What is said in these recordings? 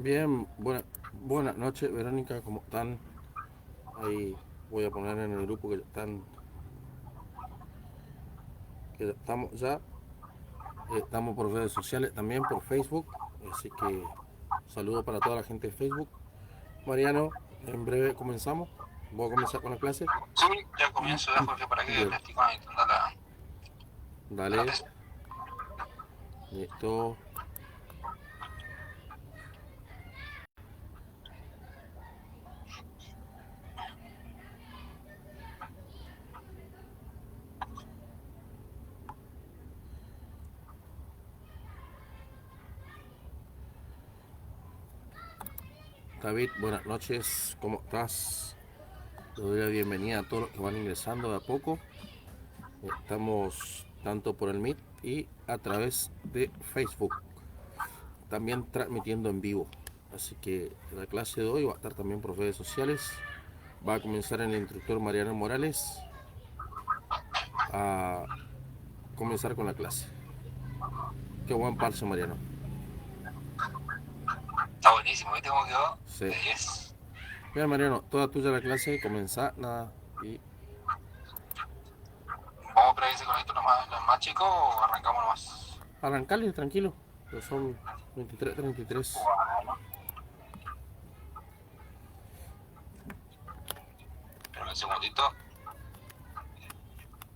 Bien, buenas noches, Verónica, ¿cómo están? Ahí voy a poner en el grupo que estamos ya. Estamos por redes sociales, también por Facebook, así que saludo para toda la gente de Facebook. Mariano, en breve comenzamos. Voy a comenzar con la clase. Sí, ya comienzo ya, Jorge, para que le Bien, estoy conectando a la dale, PC. listo. David, buenas noches, ¿cómo estás? Le doy la bienvenida a todos los que van ingresando de a poco. Estamos tanto por el Meet y a través de Facebook, también transmitiendo en vivo. Así que la clase de hoy va a estar también por redes sociales. Va a comenzar el instructor Mariano Morales a comenzar con la clase. Qué buen parche, Mariano. Está buenísimo, ¿viste cómo quedó? Sí. De 10. Bien, Mariano, toda tuya la clase, comenzá, nada. Y ¿Vamos a esperar que se conecten los más chicos o arrancamos nomás? arrancarle tranquilo. Ya son 23:33. Bueno, pero un segundito.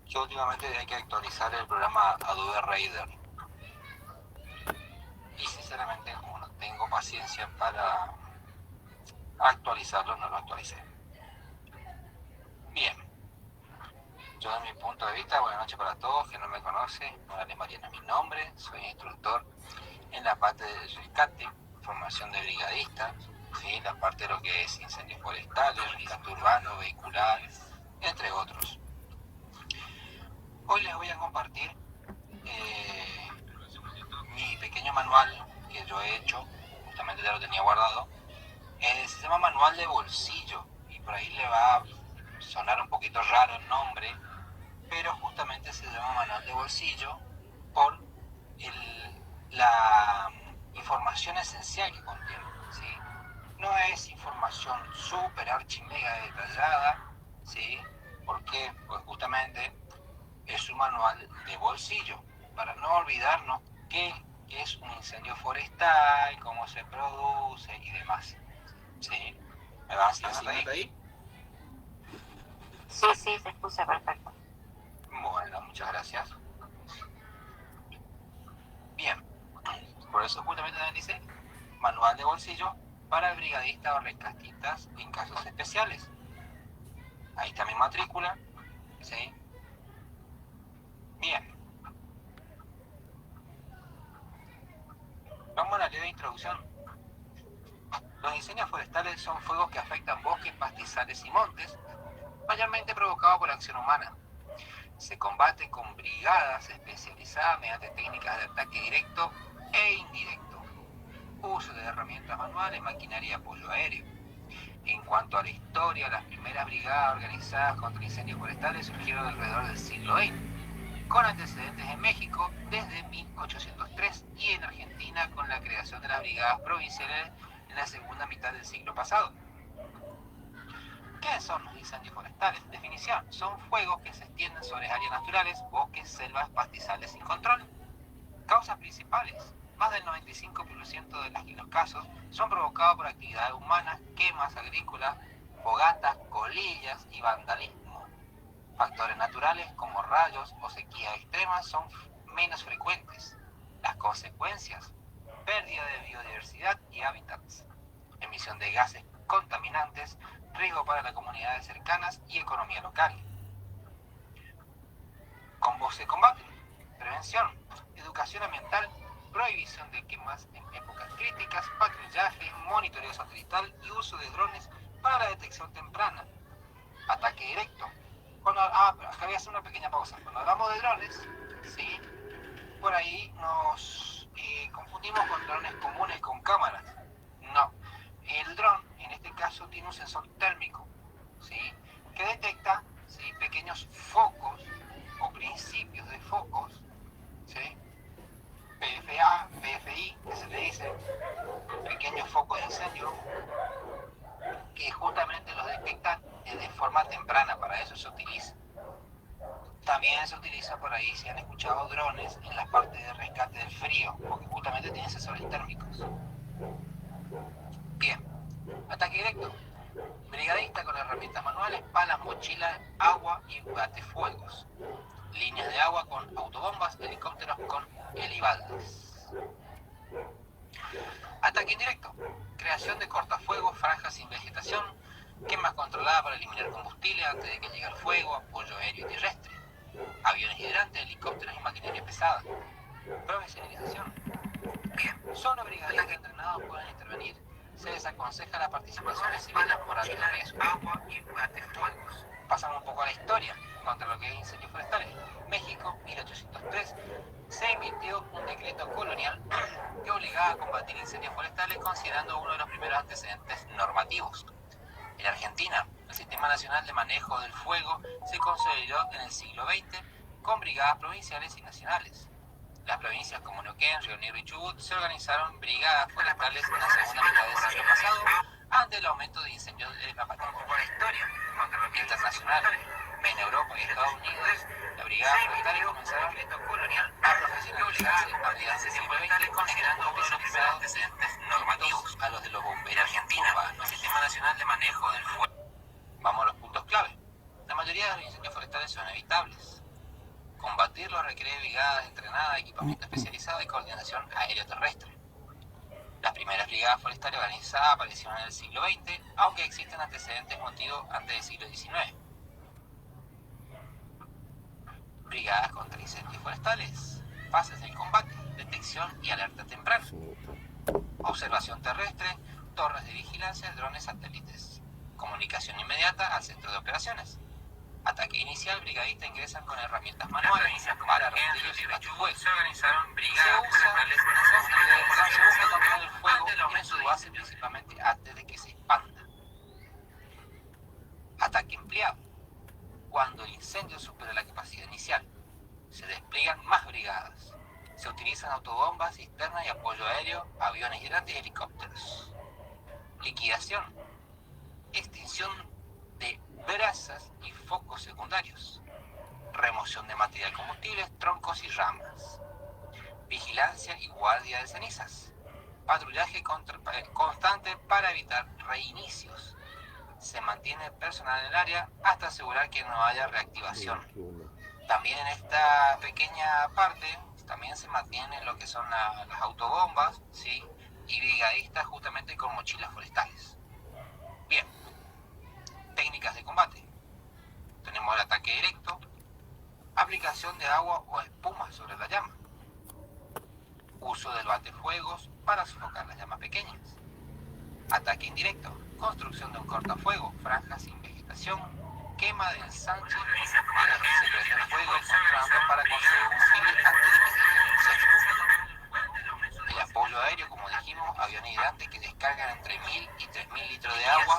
Yo últimamente hay que actualizar el programa Adobe Reader. Y sinceramente, como no tengo paciencia para actualizarlo, no lo actualicé. Bien, yo de mi punto de vista, buenas noches para todos, que no me conocen, Morales Mariano es mi nombre, soy instructor en la parte de rescate, formación de brigadistas, ¿sí? La parte de lo que es incendios forestales, rescate urbano, vehicular, entre otros. Hoy les voy a compartir eh, mi pequeño manual que yo he hecho, justamente ya lo tenía guardado, se llama manual de bolsillo y por ahí le va a sonar un poquito raro el nombre, pero justamente se llama manual de bolsillo por la información esencial que contiene, ¿sí? No es información súper archi mega detallada, ¿sí? Porque pues justamente es un manual de bolsillo, para no olvidarnos qué es un incendio forestal, cómo se produce y demás, ¿sí? ¿Me van siguiendo ahí? Sí, sí, se escucha perfecto. Bueno, muchas gracias. Bien, por eso justamente también dice manual de bolsillo para brigadistas o rescatistas en casos especiales. Ahí está mi matrícula, ¿sí? Bien, vamos a la ley de introducción. Los incendios forestales son fuegos que afectan bosques, pastizales y montes, mayormente provocados por acción humana. Se combate con brigadas especializadas mediante técnicas de ataque directo e indirecto, uso de herramientas manuales, maquinaria y apoyo aéreo. En cuanto a la historia, las primeras brigadas organizadas contra incendios forestales surgieron alrededor del siglo XX, con antecedentes en México desde 1803 y en Argentina con la creación de las brigadas provinciales en la segunda mitad del siglo pasado. ¿Qué son los incendios forestales? Definición: son fuegos que se extienden sobre áreas naturales, bosques, selvas, pastizales sin control. Causas principales: más del 95% de los casos son provocados por actividades humanas, quemas agrícolas, fogatas, colillas y vandalismo. Factores naturales como rayos o sequías extremas son menos frecuentes. Las consecuencias: pérdida de biodiversidad y hábitats, emisión de gases contaminantes, riesgo para las comunidades cercanas y economía local. ¿Cómo se combate? Prevención, educación ambiental, prohibición de quemas en épocas críticas, patrullaje, monitoreo satelital y uso de drones para la detección temprana. Ataque directo. Pero acá voy a hacer una pequeña pausa. Cuando hablamos de drones, ¿sí? Por ahí nos confundimos con drones comunes con cámaras. No. El dron, en este caso, tiene un sensor térmico, ¿sí? Que detecta, ¿sí?, pequeños focos o principios de focos, ¿sí? PFA, PFI, que se le dice, pequeños focos de incendio que justamente los detectan de forma temprana. Para eso se utiliza. También se utiliza por ahí, si han escuchado, drones en las partes de rescate del frío, porque justamente tienen sensores térmicos. Bien, ataque directo. Brigadista con herramientas manuales, palas, mochilas, agua y batefuegos. Líneas de agua con autobombas, helicópteros con helibaldes. Ataque indirecto. Creación de cortafuegos, franjas sin vegetación, quemas controladas para eliminar combustible antes de que llegue el fuego, apoyo aéreo y terrestre. Aviones hidrantes, helicópteros y maquinaria pesada. Profesionalización. Bien, solo brigadistas entrenados pueden intervenir. Se les aconseja la participación de civiles por alto riesgo. Agua y batefuegos. Pasamos un poco a la historia contra lo que es incendios forestales. México, 1803, se emitió un decreto colonial que obligaba a combatir incendios forestales, considerando uno de los primeros antecedentes normativos. En Argentina, el Sistema Nacional de Manejo del Fuego se consolidó en el siglo XX con brigadas provinciales y nacionales. Las provincias como Neuquén, Río Negro y Chubut se organizaron brigadas forestales en la segunda mitad del siglo pasado ante el aumento de incendios de la Patagonia. Por la historia internacional, en Europa y Estados Unidos, las brigadas forestales comenzaron a profesionalizarse a mediados del siglo XX, considerando uno de los primeros antecedentes normativos a los de los bomberos. En Argentina, el Sistema Nacional de Manejo del Fuego. Vamos a los puntos clave. La mayoría de los incendios forestales son evitables. Combatirlos requiere brigadas entrenadas, equipamiento especializado y coordinación aéreo-terrestre. Las primeras brigadas forestales organizadas aparecieron en el siglo XX, aunque existen antecedentes motivos antes del siglo XIX. Brigadas contra incendios forestales. Fases del combate, detección y alerta temprana. Observación terrestre, torres de vigilancia, drones satélites. Comunicación inmediata al centro de operaciones. Ataque inicial, brigadistas ingresan con herramientas manuales para rastrillos y batefuegos. Se organizaron brigadas forestales se busca controlar el fuego en su base principalmente antes de que se expanda. Ataque empleado. Cuando el incendio supera la capacidad inicial, se despliegan más brigadas. Se utilizan autobombas, cisternas y apoyo aéreo, aviones hidrantes y helicópteros. Liquidación. Extinción de brasas y focos secundarios. Remoción de material combustible, troncos y ramas. Vigilancia y guardia de cenizas. Patrullaje constante para evitar reinicios. Se mantiene personal en el área hasta asegurar que no haya reactivación. También en esta pequeña parte también se mantienen lo que son las autobombas, ¿sí? Y brigadistas justamente con mochilas forestales. Bien, técnicas de combate. Tenemos el ataque directo, aplicación de agua o espuma sobre la llama, uso del batefuegos para sofocar las llamas pequeñas, ataque indirecto, construcción de un cortafuego, franja sin vegetación, quema del ensanche, se prende el fuego controlando para conseguir combustible antes de que se incendio. El apoyo aéreo, como dijimos, aviones hidrantes que descargan entre 1000 y 3000 litros de agua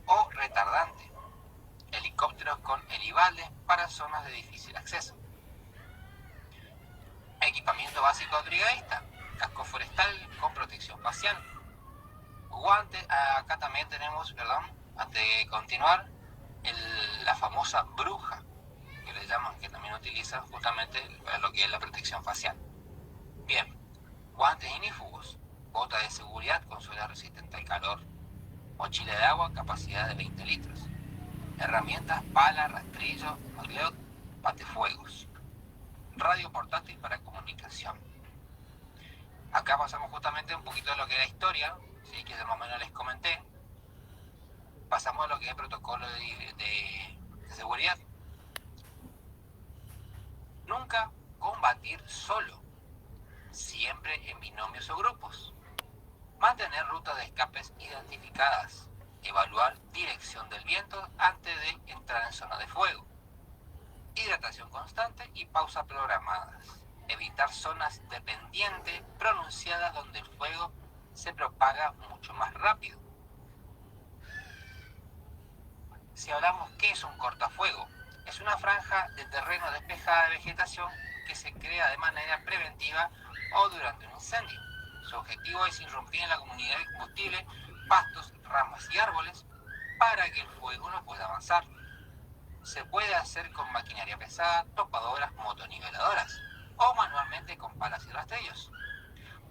o retardante. Helicópteros con helibaldes para zonas de difícil acceso. Equipamiento básico de brigadista, casco forestal con protección facial. Guantes, acá también tenemos, antes de continuar, la famosa bruja, que le llaman, que también utilizan justamente lo que es la protección facial. Bien, guantes ignífugos, botas de seguridad con suela resistente al calor, mochila de agua, capacidad de 20 litros. Herramientas, pala, rastrillo, magleot, batefuegos. Radio portátil para comunicación. Acá pasamos justamente un poquito de lo que es la historia, ¿sí? Que de más o menos les comenté. Pasamos a lo que es el protocolo de seguridad. Nunca combatir solo, siempre en binomios o grupos. Mantener rutas de escapes identificadas. Evaluar dirección del viento antes de entrar en zona de fuego. Hidratación constante y pausa programadas. Evitar zonas de pendiente pronunciadas donde el fuego se propaga mucho más rápido. Si hablamos, ¿qué es un cortafuego? Es una franja de terreno despejada de vegetación que se crea de manera preventiva o durante un incendio. Su objetivo es irrumpir en la comunidad de combustible para que el fuego no pueda avanzar. Se puede hacer con maquinaria pesada, topadoras, motoniveladoras o manualmente con palas y rastrillos.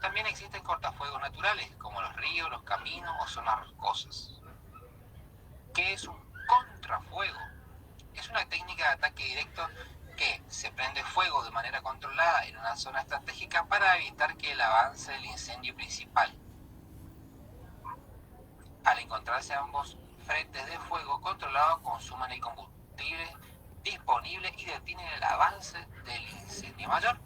También existen cortafuegos naturales, como los ríos, los caminos o zonas rocosas. ¿Qué es un contrafuego? Es una técnica de ataque directo que se prende fuego de manera controlada en una zona estratégica para evitar que el avance del incendio principal. Al encontrarse ambos frentes de fuego controlado, consumen el combustible disponible y detienen el avance del incendio mayor.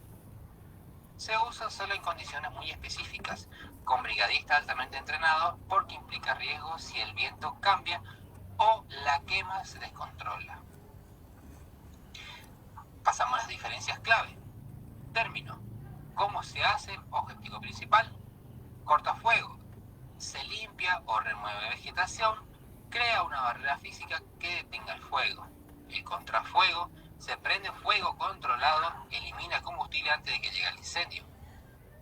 Se usa solo en condiciones muy específicas, con brigadistas altamente entrenados, porque implica riesgo si el viento cambia o la quema se descontrola. Pasamos a las diferencias clave. Término: ¿cómo se hace? Objetivo principal. Cortafuego: se limpia o remueve vegetación, crea una barrera física que detenga el fuego. El contrafuego: se prende fuego controlado, elimina combustible antes de que llegue el incendio.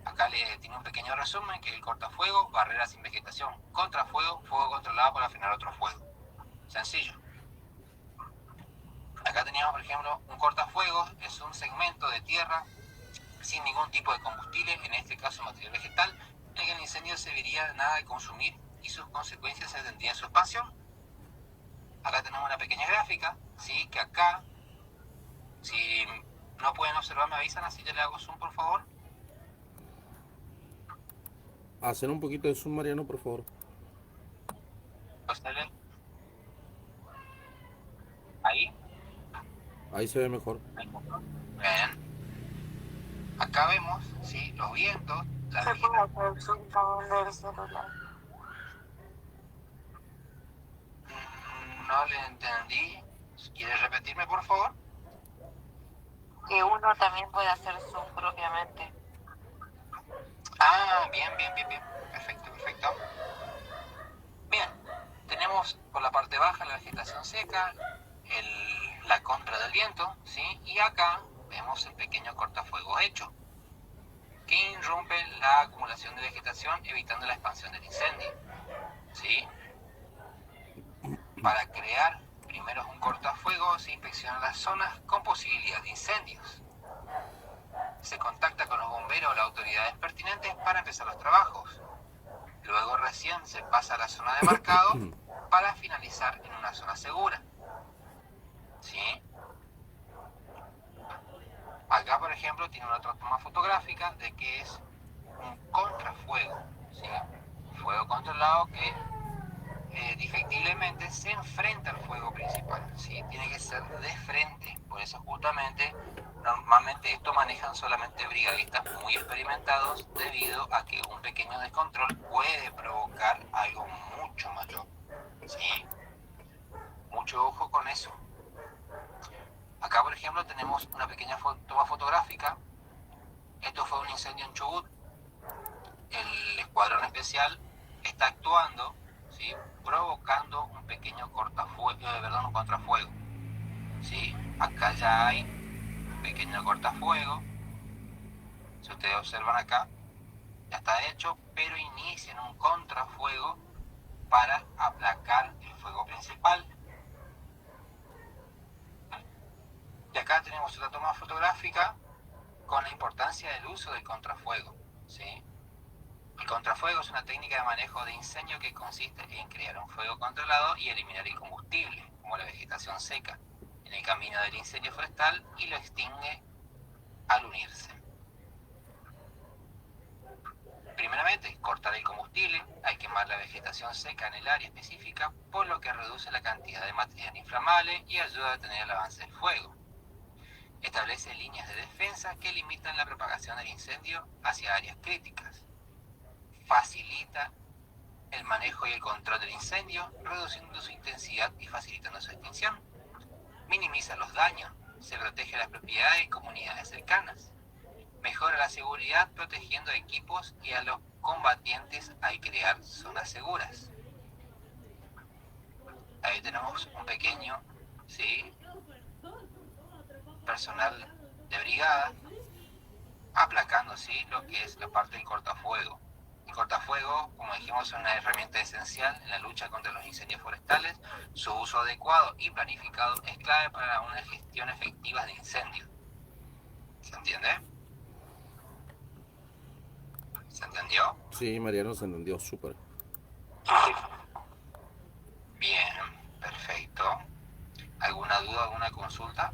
Acá le tiene un pequeño resumen: que el cortafuego, barrera sin vegetación; contrafuego, fuego controlado para frenar otro fuego. Sencillo. Acá teníamos, por ejemplo, un cortafuegos, es un segmento de tierra sin ningún tipo de combustible, en este caso material vegetal, en el que el incendio se vería nada de consumir y sus consecuencias se tendrían su expansión. Acá tenemos una pequeña gráfica, ¿sí? Que acá, si no pueden observar, me avisan, así yo le hago zoom, por favor. Hacer un poquito de zoom, Mariano, por favor. Ahí. Ahí se ve mejor. Bien. Acá vemos, ¿sí? Los vientos, la Se puede hacer zoom también del celular. No le entendí. ¿Quieres repetirme, por favor? Que uno también puede hacer zoom propiamente. Ah, bien. Perfecto. Bien, tenemos por la parte baja la vegetación seca, la contra del viento, ¿sí? Y acá vemos el pequeño cortafuegos hecho, que irrumpe la acumulación de vegetación, evitando la expansión del incendio, ¿sí? Para crear primero un cortafuego se inspeccionan las zonas con posibilidad de incendios. Se contacta con los bomberos o las autoridades pertinentes para empezar los trabajos. Luego recién se pasa a la zona de marcado para finalizar en una zona segura. ¿Sí? Acá, por ejemplo, tiene una otra toma fotográfica de que es un contrafuego. ¿Sí? Fuego controlado que indefectiblemente se enfrenta al fuego principal, ¿sí? Tiene que ser de frente. Por eso justamente normalmente esto manejan solamente brigadistas muy experimentados, debido a que un pequeño descontrol puede provocar algo mucho mayor, ¿sí? Mucho ojo con eso. Acá, por ejemplo, tenemos una pequeña toma fotográfica. Esto fue un incendio en Chubut. El escuadrón especial está actuando, ¿sí? Provocando un pequeño un contrafuego, ¿sí? Acá ya hay un pequeño cortafuego. Si ustedes observan acá, ya está hecho, pero inician un contrafuego para aplacar el fuego principal. Y acá tenemos otra toma fotográfica con la importancia del uso del contrafuego, ¿sí? El contrafuego es una técnica de manejo de incendio que consiste en crear un fuego controlado y eliminar el combustible, como la vegetación seca, en el camino del incendio forestal, y lo extingue al unirse. Primeramente, cortar el combustible, al quemar la vegetación seca en el área específica, por lo que reduce la cantidad de material inflamable y ayuda a detener el avance del fuego. Establece líneas de defensa que limitan la propagación del incendio hacia áreas críticas. Facilita el manejo y el control del incendio, reduciendo su intensidad y facilitando su extinción. Minimiza los daños, se protege las propiedades y comunidades cercanas. Mejora la seguridad protegiendo equipos y a los combatientes al crear zonas seguras. Ahí tenemos un pequeño, ¿sí?, personal de brigada aplacando, ¿sí?, lo que es la parte del cortafuego. cortafuegos, como dijimos, es una herramienta esencial en la lucha contra los incendios forestales. Su uso adecuado y planificado es clave para una gestión efectiva de incendios. ¿Se entiende? ¿Se entendió? Sí, Mariano, se entendió súper. Bien, perfecto. ¿Alguna duda, alguna consulta?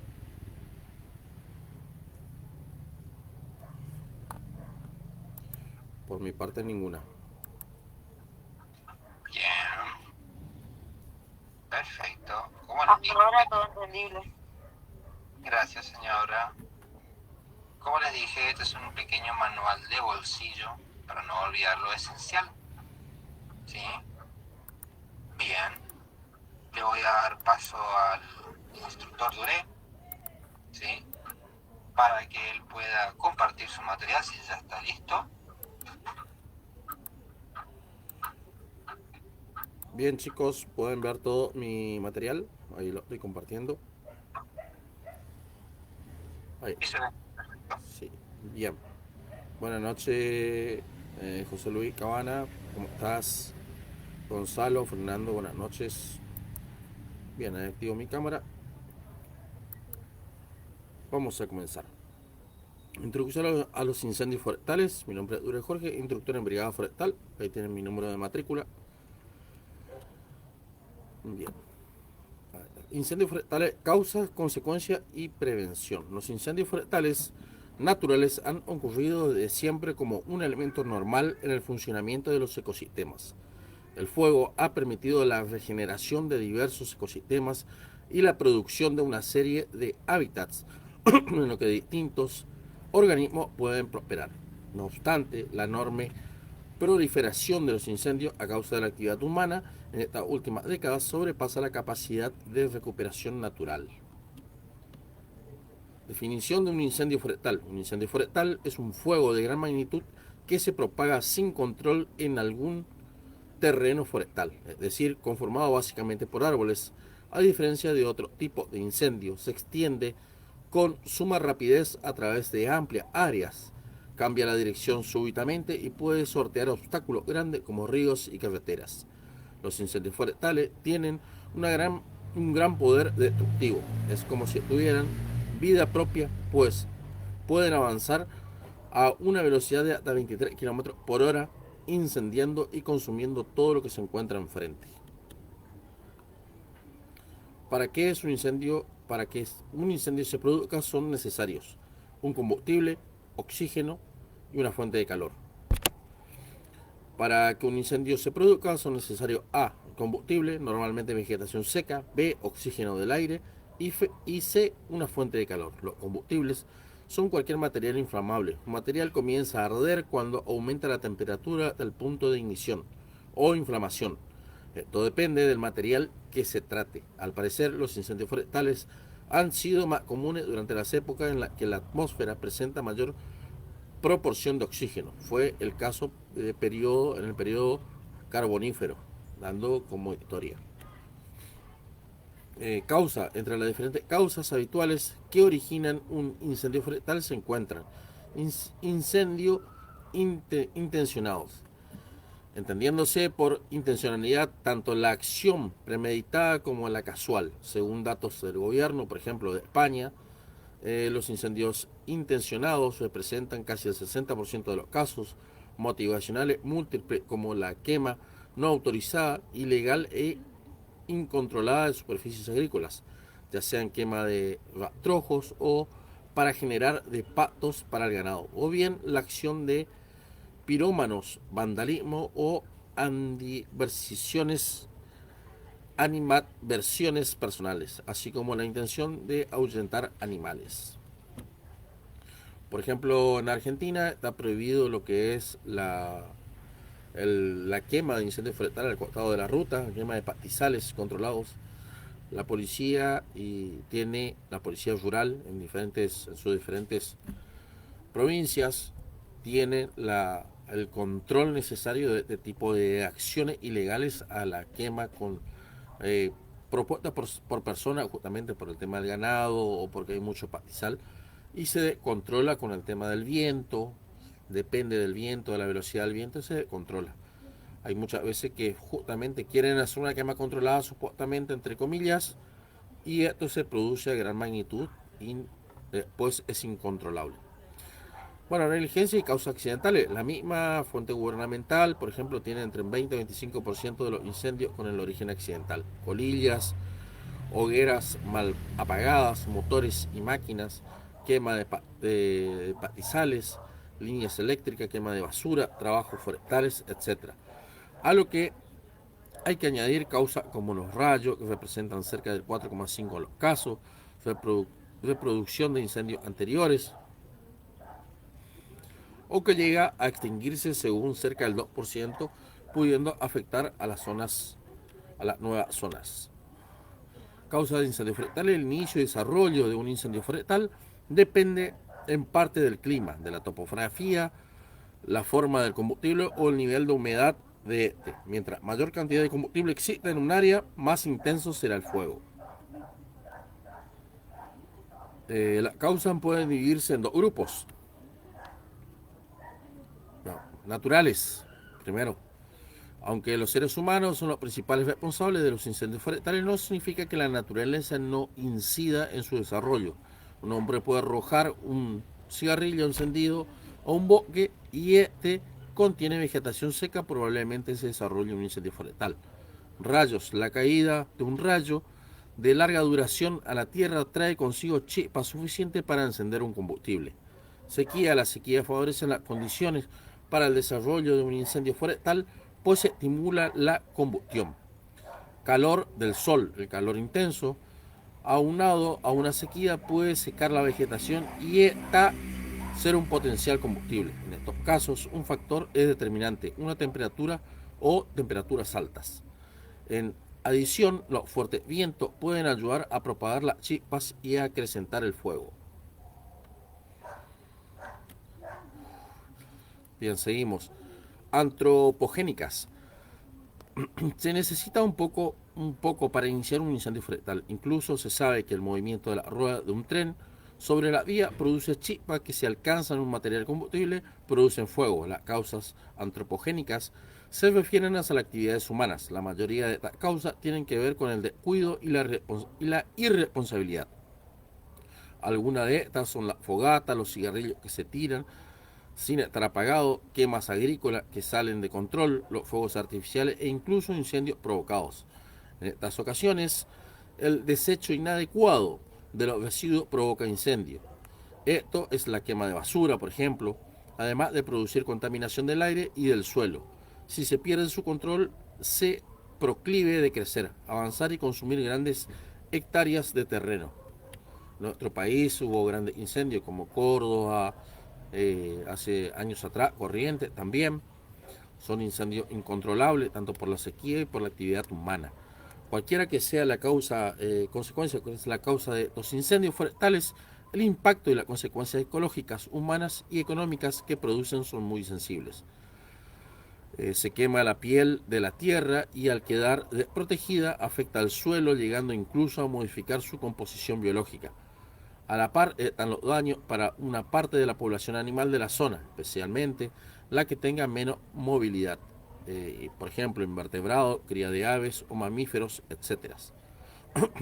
Por mi parte, ninguna. Bien, perfecto. ¿Cómo les Hasta dije? ahora todo entendible. Gracias, señora. Como les dije, este es un pequeño manual de bolsillo para no olvidar lo esencial. ¿Sí? Bien. Le voy a dar paso al instructor Duré, ¿sí? Para que él pueda compartir su material si ya está listo. Bien, chicos, pueden ver todo mi material. Ahí lo estoy compartiendo. Ahí, Y se ve. Perfecto. sí. Bien. Buenas noches, José Luis Cabana. ¿Cómo estás? Gonzalo, Fernando, buenas noches. Bien, ahí activo mi cámara. Vamos a comenzar. Introducción a los incendios forestales. Mi nombre es Dure Jorge, instructor en Brigada Forestal. Ahí tienen mi número de matrícula. Bien. Incendios forestales, causas, consecuencias y prevención. Los incendios forestales naturales han ocurrido desde siempre como un elemento normal en el funcionamiento de los ecosistemas. El fuego ha permitido la regeneración de diversos ecosistemas y la producción de una serie de hábitats en los que distintos organismos pueden prosperar. No obstante, la enorme proliferación de los incendios a causa de la actividad humana en estas últimas décadas sobrepasa la capacidad de recuperación natural. Definición de un incendio forestal. Un incendio forestal es un fuego de gran magnitud que se propaga sin control en algún terreno forestal, es decir, conformado básicamente por árboles. A diferencia de otro tipo de incendio, se extiende con suma rapidez a través de amplias áreas, cambia la dirección súbitamente y puede sortear obstáculos grandes como ríos y carreteras. Los incendios forestales tienen un gran poder destructivo, es como si tuvieran vida propia, pues pueden avanzar a una velocidad de hasta 23 km por hora, incendiando y consumiendo todo lo que se encuentra enfrente. ¿Para qué es un incendio? Para que un incendio se produzca son necesarios un combustible, oxígeno y una fuente de calor. Para que un incendio se produzca son necesarios A, combustible, normalmente vegetación seca, B, oxígeno del aire y C, una fuente de calor. Los combustibles son cualquier material inflamable. Un material comienza a arder cuando aumenta la temperatura del punto de ignición o inflamación. Esto depende del material que se trate. Al parecer, los incendios forestales han sido más comunes durante las épocas en las que la atmósfera presenta mayor proporción de oxígeno. Fue el caso en el periodo carbonífero, dando como historia. Entre las diferentes causas habituales que originan un incendio forestal se encuentran incendios intencionados, entendiéndose por intencionalidad tanto la acción premeditada como la casual. Según datos del gobierno, por ejemplo, de España, los incendios intencionados representan casi el 60% de los casos, motivacionales múltiples como la quema no autorizada, ilegal e incontrolada de superficies agrícolas, ya sean quema de rastrojos o para generar de pastos para el ganado, o bien la acción de pirómanos, vandalismo o animadversiones personales, así como la intención de ahuyentar animales. Por ejemplo, en Argentina está prohibido lo que es la quema de incendios forestales al costado de la ruta, la quema de pastizales controlados. La policía tiene la policía rural en sus diferentes provincias tiene el control necesario de este tipo de acciones ilegales a la quema propuesta por personas justamente por el tema del ganado o porque hay mucho pastizal y se controla con el tema del viento, depende del viento, de la velocidad del viento, se controla. Hay muchas veces que justamente quieren hacer una quema controlada, supuestamente, entre comillas, y esto se produce a gran magnitud y después es incontrolable. Bueno, negligencia y causas accidentales. La misma fuente gubernamental, por ejemplo, tiene entre el 20 y 25% de los incendios con el origen accidental. Colillas, hogueras mal apagadas, motores y máquinas, quema de pastizales, líneas eléctricas, quema de basura, trabajos forestales, etc. A lo que hay que añadir causas como los rayos, que representan cerca del 4,5% de los casos, reproducción de incendios anteriores, o que llega a extinguirse según cerca del 2%, pudiendo afectar a las nuevas zonas. Causa de incendio forestal: el inicio y desarrollo de un incendio forestal depende en parte del clima, de la topografía, la forma del combustible o el nivel de humedad de este. Mientras mayor cantidad de combustible exista en un área, más intenso será el fuego. Las causas pueden dividirse en dos grupos. Naturales, primero. Aunque los seres humanos son los principales responsables de los incendios forestales, no significa que la naturaleza no incida en su desarrollo. Un hombre puede arrojar un cigarrillo encendido a un bosque y este contiene vegetación seca, probablemente se desarrolle un incendio forestal. Rayos: la caída de un rayo de larga duración a la tierra trae consigo chispas suficientes para encender un combustible. Sequía: la sequía favorece las condiciones para el desarrollo de un incendio forestal, pues estimula la combustión. Calor del sol: el calor intenso, aunado a una sequía, puede secar la vegetación y ser un potencial combustible. En estos casos, un factor es determinante: una temperatura o temperaturas altas. En adición, los fuertes vientos pueden ayudar a propagar las chispas y a acrecentar el fuego. Bien, seguimos. Antropogénicas. Se necesita un poco para iniciar un incendio forestal. Incluso se sabe que el movimiento de la rueda de un tren sobre la vía produce chispas que, si alcanzan un material combustible, producen fuego. Las causas antropogénicas se refieren a las actividades humanas. La mayoría de estas causas tienen que ver con el descuido y la irresponsabilidad. Algunas de estas son la fogata, los cigarrillos que se tiran sin estar apagados, quemas agrícolas que salen de control, los fuegos artificiales e incluso incendios provocados. En estas ocasiones, el desecho inadecuado de los residuos provoca incendio. Esto es la quema de basura, por ejemplo, además de producir contaminación del aire y del suelo. Si se pierde su control, se proclive de crecer, avanzar y consumir grandes hectáreas de terreno. En nuestro país hubo grandes incendios como Córdoba, hace años atrás, Corrientes también. Son incendios incontrolables tanto por la sequía y por la actividad humana. Cualquiera que sea la causa, consecuencia, que es la causa de los incendios forestales, el impacto y las consecuencias ecológicas, humanas y económicas que producen son muy sensibles. Se quema la piel de la tierra y, al quedar desprotegida, afecta al suelo, llegando incluso a modificar su composición biológica. A la par están los daños para una parte de la población animal de la zona, especialmente la que tenga menos movilidad, por ejemplo, invertebrados, cría de aves o mamíferos, etc.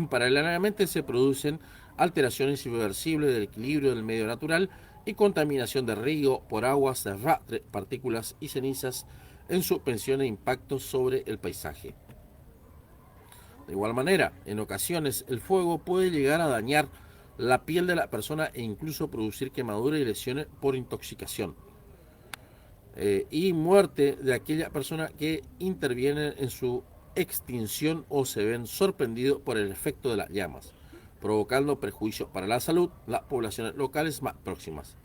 Paralelamente se producen alteraciones irreversibles del equilibrio del medio natural y contaminación de río por aguas de arrastre, partículas y cenizas en suspensión e impactos sobre el paisaje. De igual manera, en ocasiones el fuego puede llegar a dañar la piel de la persona e incluso producir quemaduras y lesiones por intoxicación, y muerte de aquella persona que interviene en su extinción o se ven sorprendidos por el efecto de las llamas, provocando perjuicios para la salud de las poblaciones locales más próximas.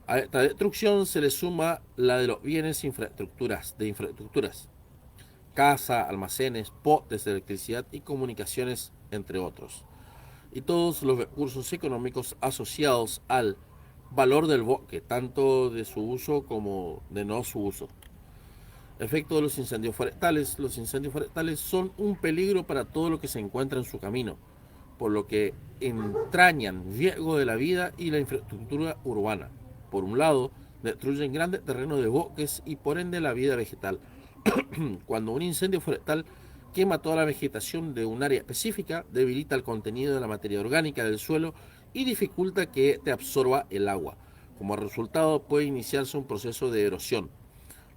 A esta destrucción se le suma la de los bienes de infraestructuras, casa, almacenes, postes de electricidad y comunicaciones, entre otros, y todos los recursos económicos asociados al valor del bosque, tanto de su uso como de no su uso. Efecto de los incendios forestales. Los incendios forestales son un peligro para todo lo que se encuentra en su camino, por lo que entrañan riesgo de la vida y la infraestructura urbana. Por un lado, destruyen grandes terrenos de bosques y por ende la vida vegetal. Cuando un incendio forestal quema toda la vegetación de un área específica, debilita el contenido de la materia orgánica del suelo y dificulta que te absorba el agua. Como resultado puede iniciarse un proceso de erosión.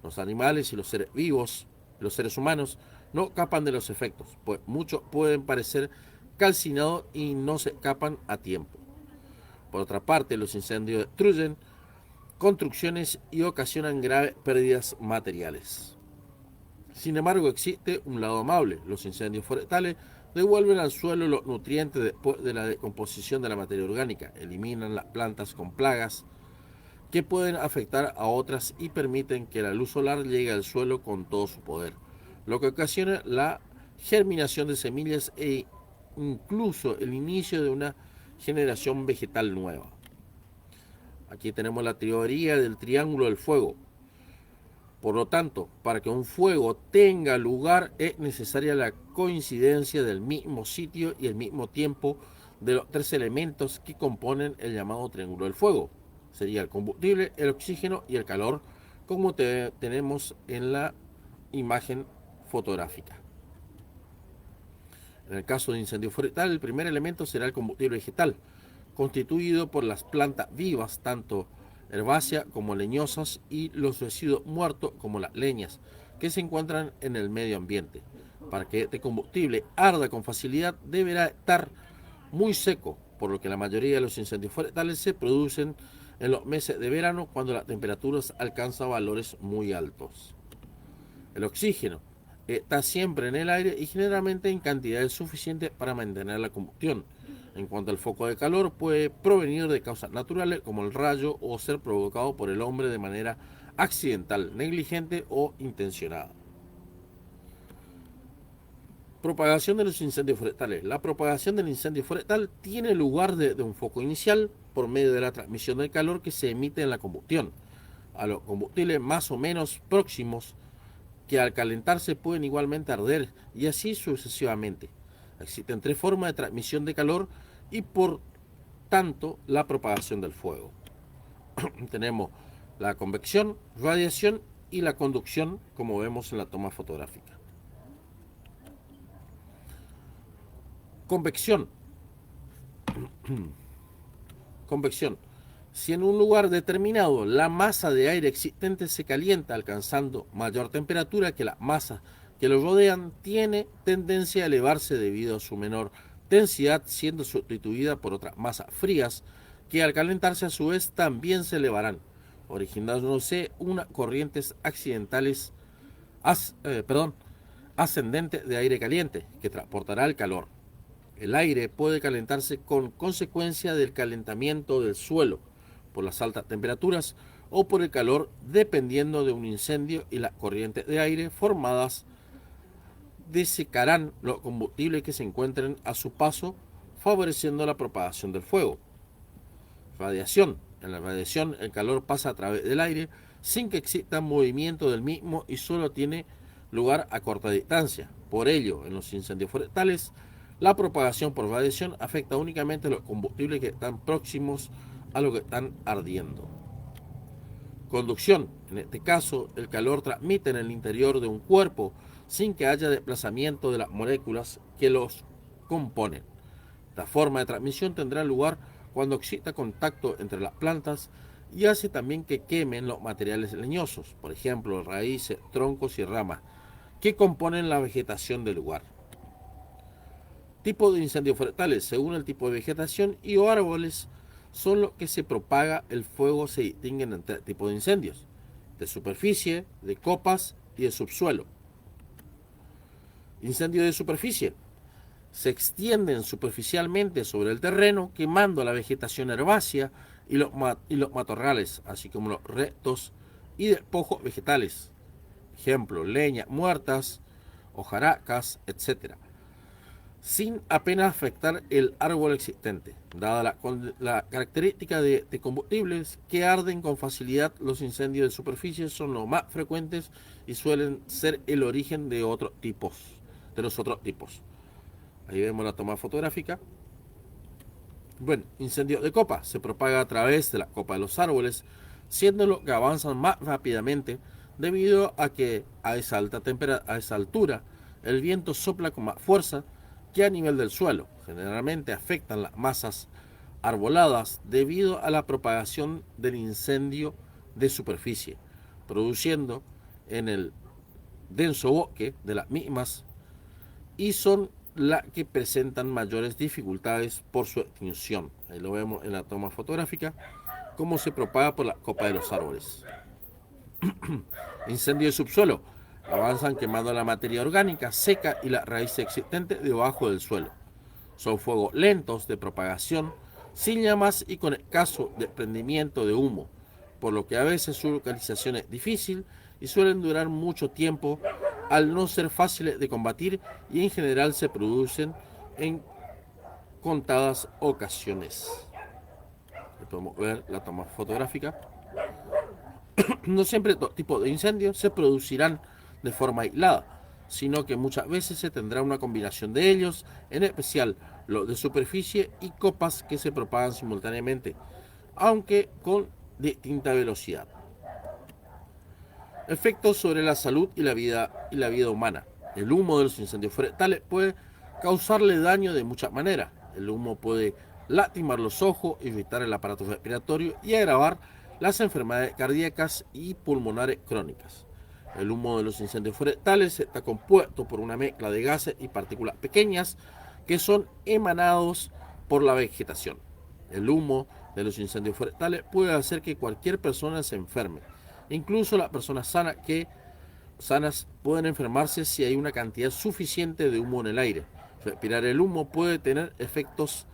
Los animales y los seres vivos, los seres humanos, no escapan de los efectos, pues muchos pueden parecer calcinados y no se escapan a tiempo. Por otra parte, los incendios destruyen construcciones y ocasionan graves pérdidas materiales. Sin embargo, existe un lado amable. Los incendios forestales devuelven al suelo los nutrientes después de la decomposición de la materia orgánica, eliminan las plantas con plagas que pueden afectar a otras y permiten que la luz solar llegue al suelo con todo su poder, lo que ocasiona la germinación de semillas e incluso el inicio de una generación vegetal nueva. Aquí tenemos la teoría del triángulo del fuego. Por lo tanto, para que un fuego tenga lugar es necesaria la coincidencia del mismo sitio y el mismo tiempo de los tres elementos que componen el llamado triángulo del fuego. Sería el combustible, el oxígeno y el calor, como tenemos en la imagen fotográfica. En el caso de incendio forestal, el primer elemento será el combustible vegetal, constituido por las plantas vivas, tanto herbáceas como leñosas, y los residuos muertos como las leñas, que se encuentran en el medio ambiente. Para que este combustible arda con facilidad, deberá estar muy seco, por lo que la mayoría de los incendios forestales se producen en los meses de verano, cuando las temperaturas alcanzan valores muy altos. El oxígeno está siempre en el aire y generalmente en cantidades suficientes para mantener la combustión. En cuanto al foco de calor, puede provenir de causas naturales como el rayo o ser provocado por el hombre de manera accidental, negligente o intencionada. Propagación de los incendios forestales. La propagación del incendio forestal tiene lugar desde un foco inicial por medio de la transmisión del calor que se emite en la combustión a los combustibles más o menos próximos, que al calentarse pueden igualmente arder, y así sucesivamente. Existen tres formas de transmisión de calor y por tanto la propagación del fuego. Tenemos la convección, radiación y la conducción, como vemos en la toma fotográfica. Convección. Convección. Si en un lugar determinado la masa de aire existente se calienta alcanzando mayor temperatura que las masas que lo rodean, tiene tendencia a elevarse debido a su menor densidad, siendo sustituida por otras masas frías que al calentarse a su vez también se elevarán, originándose unas corrientes ascendentes de aire caliente que transportará el calor. El aire puede calentarse con consecuencia del calentamiento del suelo por las altas temperaturas o por el calor, dependiendo de un incendio, y las corrientes de aire formadas desecarán los combustibles que se encuentren a su paso, favoreciendo la propagación del fuego. Radiación. En la radiación, el calor pasa a través del aire sin que exista movimiento del mismo y solo tiene lugar a corta distancia. Por ello, en los incendios forestales, la propagación por radiación afecta únicamente a los combustibles que están próximos a lo que están ardiendo. Conducción. En este caso, el calor transmite en el interior de un cuerpo sin que haya desplazamiento de las moléculas que los componen. Esta forma de transmisión tendrá lugar cuando exista contacto entre las plantas y hace también que quemen los materiales leñosos, por ejemplo, raíces, troncos y ramas, que componen la vegetación del lugar. Tipo de incendios forestales. Según el tipo de vegetación y o árboles son los que se propaga el fuego, se distinguen en tres tipos de incendios: de superficie, de copas y de subsuelo. Incendio de superficie. Se extienden superficialmente sobre el terreno, quemando la vegetación herbácea y los matorrales, así como los restos y despojos vegetales. Ejemplo, leña muertas, hojarascas, etc., sin apenas afectar el árbol existente. Dada la característica de combustibles que arden con facilidad, los incendios de superficie son los más frecuentes y suelen ser el origen de los otros tipos. Ahí vemos la toma fotográfica. Bueno, incendio de copa. Se propaga a través de la copa de los árboles, siendo los que avanzan más rápidamente debido a que a esa altura el viento sopla con más fuerza que a nivel del suelo. Generalmente afectan las masas arboladas debido a la propagación del incendio de superficie, produciendo en el denso bosque de las mismas, y son las que presentan mayores dificultades por su extinción. Ahí lo vemos en la toma fotográfica, cómo se propaga por la copa de los árboles. Incendio de subsuelo. Avanzan quemando la materia orgánica seca y la raíz existente debajo del suelo. Son fuegos lentos de propagación, sin llamas y con escaso desprendimiento de humo, por lo que a veces su localización es difícil y suelen durar mucho tiempo al no ser fáciles de combatir, y en general se producen en contadas ocasiones. Podemos ver la toma fotográfica. No siempre estos tipos de incendios se producirán de forma aislada, sino que muchas veces se tendrá una combinación de ellos, en especial los de superficie y copas que se propagan simultáneamente, aunque con distinta velocidad. Efectos sobre la salud y la vida humana. El humo de los incendios forestales puede causarle daño de muchas maneras. El humo puede lastimar los ojos, irritar el aparato respiratorio y agravar las enfermedades cardíacas y pulmonares crónicas. El humo de los incendios forestales está compuesto por una mezcla de gases y partículas pequeñas que son emanados por la vegetación. El humo de los incendios forestales puede hacer que cualquier persona se enferme. Incluso las personas sanas pueden enfermarse si hay una cantidad suficiente de humo en el aire. Respirar el humo puede tener efectos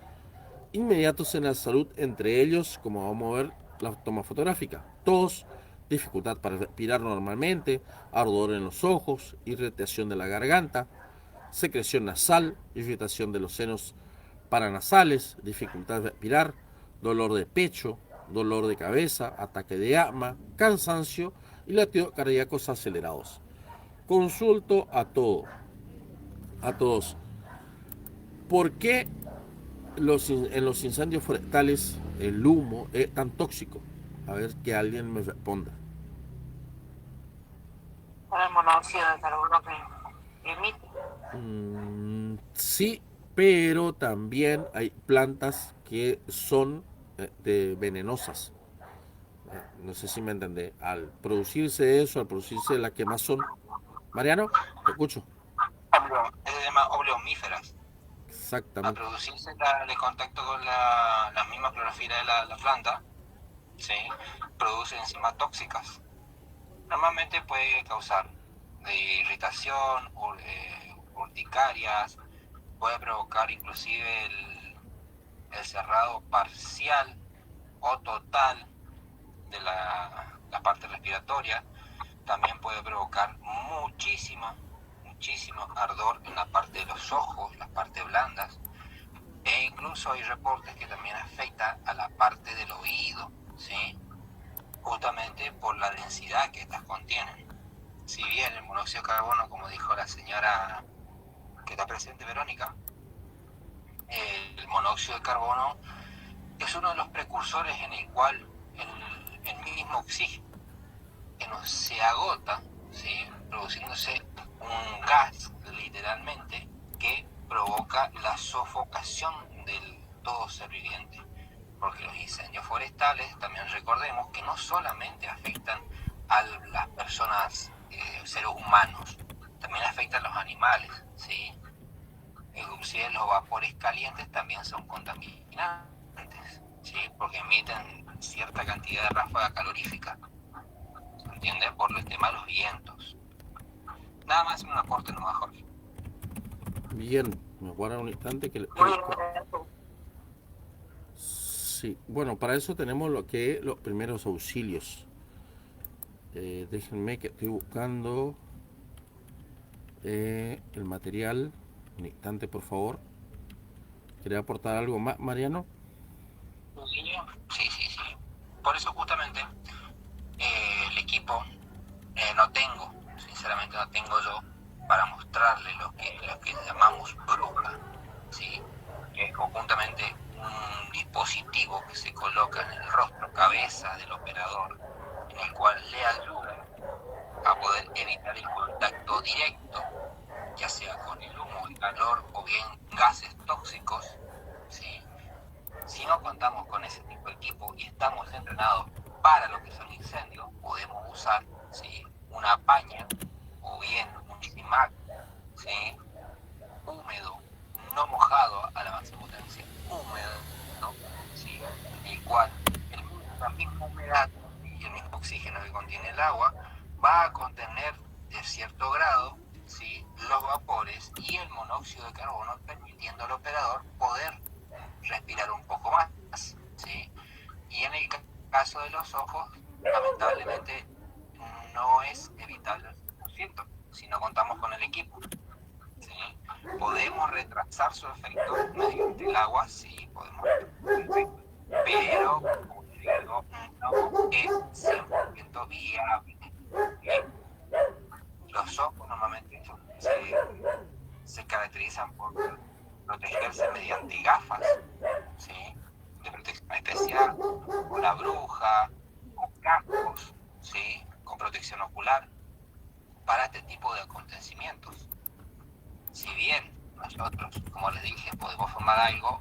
inmediatos en la salud, entre ellos, como vamos a ver la toma fotográfica: tos, dificultad para respirar normalmente, ardor en los ojos, irritación de la garganta, secreción nasal, irritación de los senos paranasales, dificultad de respirar, dolor de pecho, dolor de cabeza, ataque de asma, cansancio y latidos cardíacos acelerados. Consulto a todos. ¿Por qué en los incendios forestales el humo es tan tóxico? A ver, que alguien me responda. Por el monóxido de carbono que emite. Sí, pero también hay plantas que son venenosas. No sé si me entendé. Al producirse eso, al producirse la quemazón. Mariano, te escucho. Es de más oleomíferas. Al Exactamente. producirse el contacto con la misma clorofila de la planta, ¿sí? Produce enzimas tóxicas. Normalmente puede causar irritación, urticarias, puede provocar inclusive el cerrado parcial o total de la parte respiratoria. También puede provocar muchísimo ardor en la parte de los ojos, las partes blandas, e incluso hay reportes que también afectan a la parte del oído, ¿sí? Justamente por la densidad que estas contienen. Si bien el monóxido de carbono, como dijo la señora que está presente, Verónica, el monóxido de carbono es uno de los precursores en el cual el mismo oxígeno se agota, ¿sí? Produciéndose un gas literalmente que provoca la sofocación del todo ser viviente, porque los incendios forestales, también recordemos que no solamente afectan a las personas, seres humanos, también afectan a los animales, ¿sí? Inclusive los vapores calientes también son contaminantes, ¿sí? Porque emiten cierta cantidad de ráfaga calorífica, ¿entiendes? Por el tema de los vientos. Nada más un aporte nomás, Jorge. Bien, me guarda un instante que le... Sí, bueno, para eso tenemos lo que es los primeros auxilios. Déjenme que estoy buscando el material. Un instante, por favor. ¿Quería aportar algo más, Mariano? Sí. Por eso justamente el equipo sinceramente no tengo yo para mostrarle lo que llamamos bruja, ¿sí? Que es conjuntamente un dispositivo que se coloca en el rostro, cabeza del operador, en el cual le ayuda a poder evitar el contacto directo, ya sea con el humo, el calor o bien gases tóxicos, ¿sí? Si no contamos con ese tipo de equipo y estamos entrenados para lo que son incendios, podemos usar, ¿sí?, una paña o bien un chimac, ¿sí?, húmedo, no mojado a la máxima potencia, húmedo, ¿no?, ¿sí?, el cual la misma humedad y el mismo oxígeno que contiene el agua va a contener de cierto grado, ¿sí?, los vapores y el monóxido de carbono, permitiendo al operador poder respirar un poco más, ¿sí? Y en el caso de los ojos, lamentablemente no es evitable al 100% si no contamos con el equipo, ¿sí? Podemos retrasar su efecto mediante el agua, sí, podemos retrasar su efecto, pero, como te digo, no es 100% viable, ¿sí? Los ojos normalmente se caracterizan por protegerse mediante gafas, ¿sí?, de protección especial, o la bruja, o cascos, ¿sí?, con protección ocular, para este tipo de acontecimientos. Si bien nosotros, como les dije, podemos formar algo,